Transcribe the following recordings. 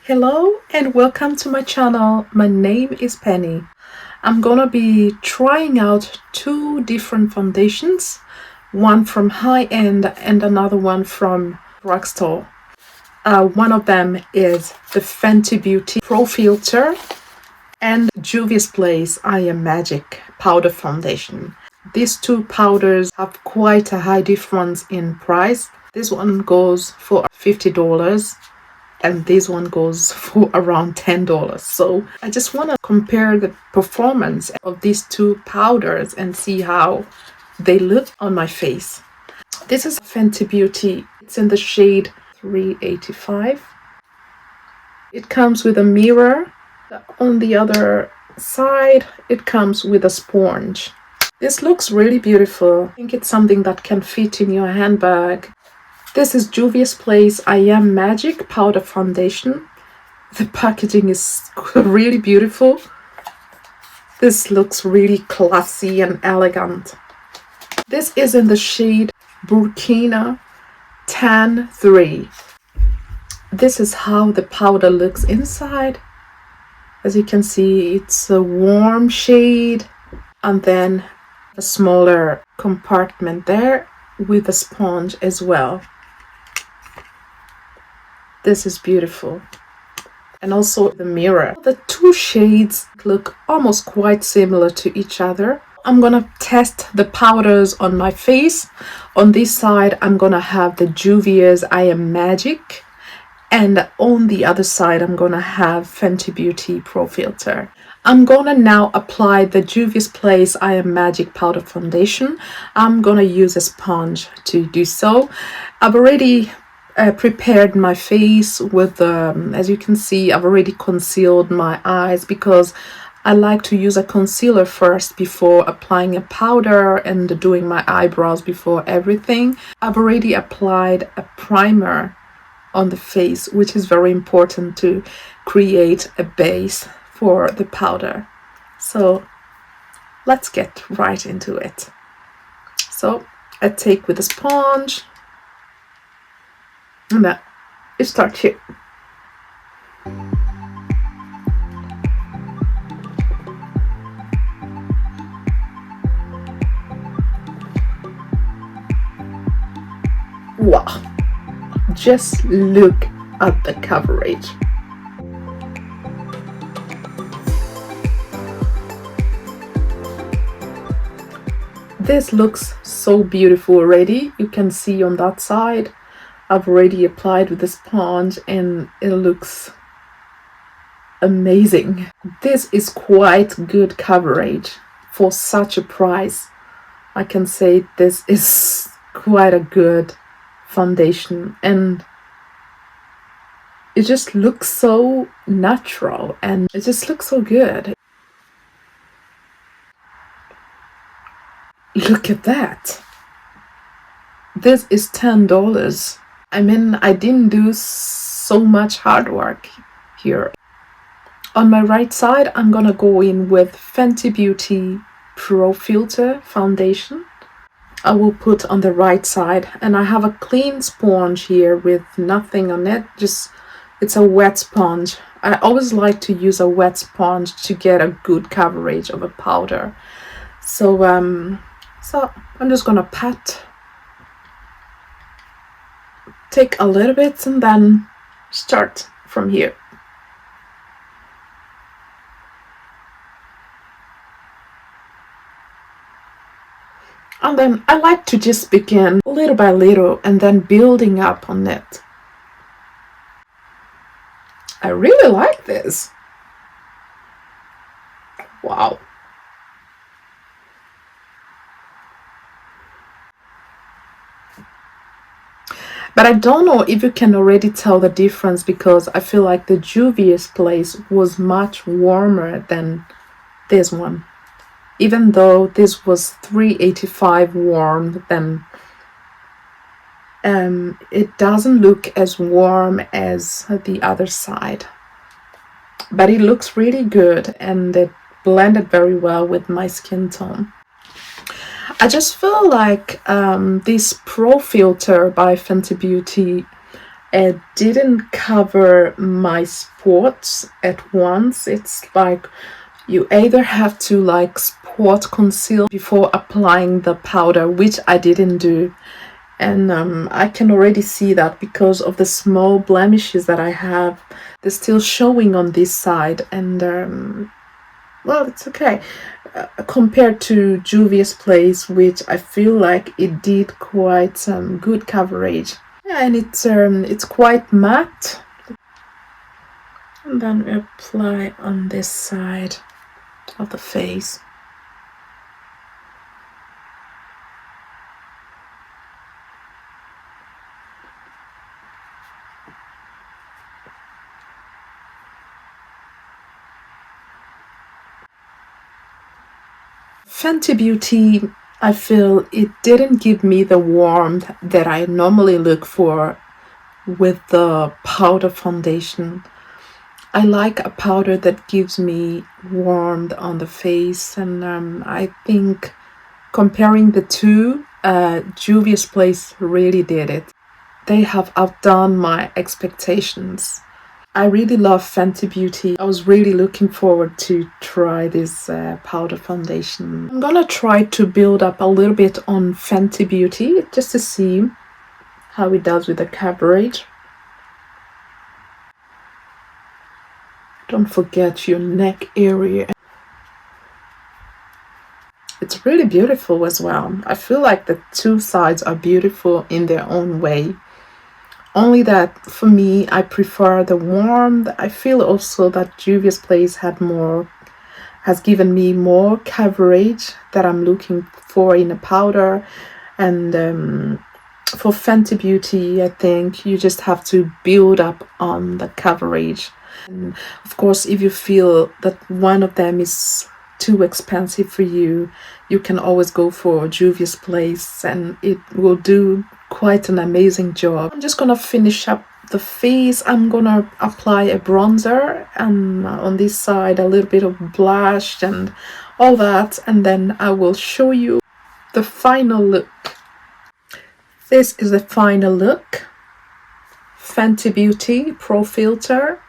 Hello and welcome to my channel. My name is Penny. I'm gonna be trying out two different foundations, one from high-end and another one from drugstore. One of them is the Fenty Beauty Pro Filter and Juvia's Place I Am Magic Powder Foundation. These two powders have quite a high difference in price. This one goes for $50 and this one goes for around $10. So I just want to compare the performance of these two powders and see how they look on my face. This is Fenty Beauty. It's in the shade 385. It comes with a mirror. On the other side, it comes with a sponge. This looks really beautiful. I think it's something that can fit in your handbag. This is Juvia's Place I Am Magic Powder Foundation. The packaging is really beautiful. This looks really classy and elegant. This is in the shade Burkina Tan 3. This is how the powder looks inside. As you can see, it's a warm shade and then a smaller compartment there with a sponge as well. This is beautiful. And also the mirror. The two shades look almost quite similar to each other. I'm gonna test the powders on my face. On this side, I'm gonna have the Juvia's I Am Magic. And on the other side, I'm gonna have Fenty Beauty Pro Filter. I'm gonna now apply the Juvia's Place I Am Magic Powder Foundation. I'm gonna use a sponge to do so. I've already prepared my face with, as you can see, I've already concealed my eyes because I like to use a concealer first before applying a powder and doing my eyebrows before everything. I've already applied a primer on the face, which is very important to create a base for the powder. So let's get right into it. So I take with a sponge and then it starts here. Wow, just look at the coverage. This looks so beautiful already. You can see on that side I've already applied with the sponge and it looks amazing. This is quite good coverage for such a price. I can say this is quite a good foundation and it just looks so natural and it just looks so good. Look at that. This is $10. I mean, I didn't do so much hard work here. On my right side, I'm gonna go in with Fenty Beauty Pro Filter Foundation. I will put on the right side, and I have a clean sponge here with nothing on it. Just, it's a wet sponge. I always like to use a wet sponge to get a good coverage of a powder. So I'm just gonna take a little bit and then start from here. And then I like to just begin little by little and then building up on it. I really like this. Wow. But I don't know if you can already tell the difference because I feel like the Juvia's Place was much warmer than this one. Even though this was 385 warm, then it doesn't look as warm as the other side. But it looks really good and it blended very well with my skin tone. I just feel like this Pro Filter by Fenty Beauty, it didn't cover my spots at once. It's like you either have to like spot conceal before applying the powder, which I didn't do. And I can already see that because of the small blemishes that I have, they're still showing on this side. And well, it's okay. Compared to Juvia's Place, which I feel like it did quite good coverage. Yeah, and it's quite matte. And then we apply on this side of the face. Fenty Beauty, I feel it didn't give me the warmth that I normally look for with the powder foundation. I like a powder that gives me warmth on the face, and I think comparing the two, Juvia's Place really did it. They have outdone my expectations. I really love Fenty Beauty. I was really looking forward to try this powder foundation. I'm gonna try to build up a little bit on Fenty Beauty just to see how it does with the coverage. Don't forget your neck area. It's really beautiful as well. I feel like the two sides are beautiful in their own way. Only that for me, I prefer the warmth. I feel also that Juvia's Place has given me more coverage that I'm looking for in a powder. And for Fenty Beauty, I think you just have to build up on the coverage. And of course, if you feel that one of them is too expensive for you, you can always go for Juvia's Place and it will do quite an amazing job. I'm just gonna finish up the face. I'm gonna apply a bronzer and on this side a little bit of blush and all that, and then I will show you the final look. This is the final look. Fenty Beauty Pro Filter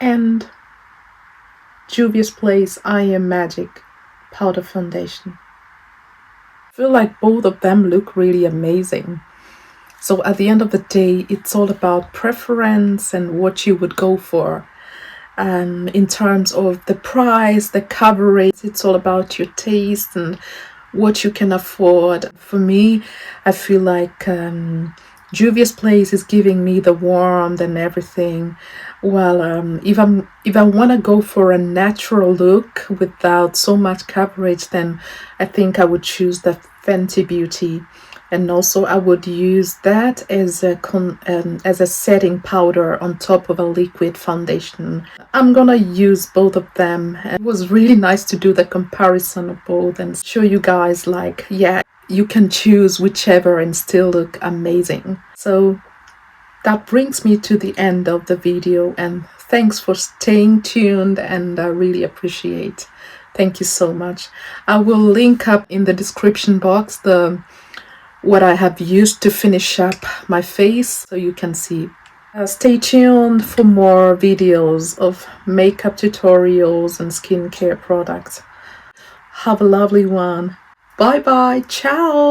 and Juvia's Place I Am Magic powder foundation. I feel like both of them look really amazing. So at the end of the day, it's all about preference and what you would go for. In terms of the price, the coverage, it's all about your taste and what you can afford. For me, I feel like Juvia's Place is giving me the warmth and everything. Well, if I want to go for a natural look without so much coverage, then I think I would choose the Fenty Beauty, and also I would use that as a setting powder on top of a liquid foundation. I'm gonna use both of them. It was really nice to do the comparison of both and show you guys, like, yeah, you can choose whichever and still look amazing. So that brings me to the end of the video, and thanks for staying tuned, and I really appreciate. Thank you so much. I will link up in the description box what I have used to finish up my face so you can see. Stay tuned for more videos of makeup tutorials and skincare products. Have a lovely one. Bye bye. Ciao.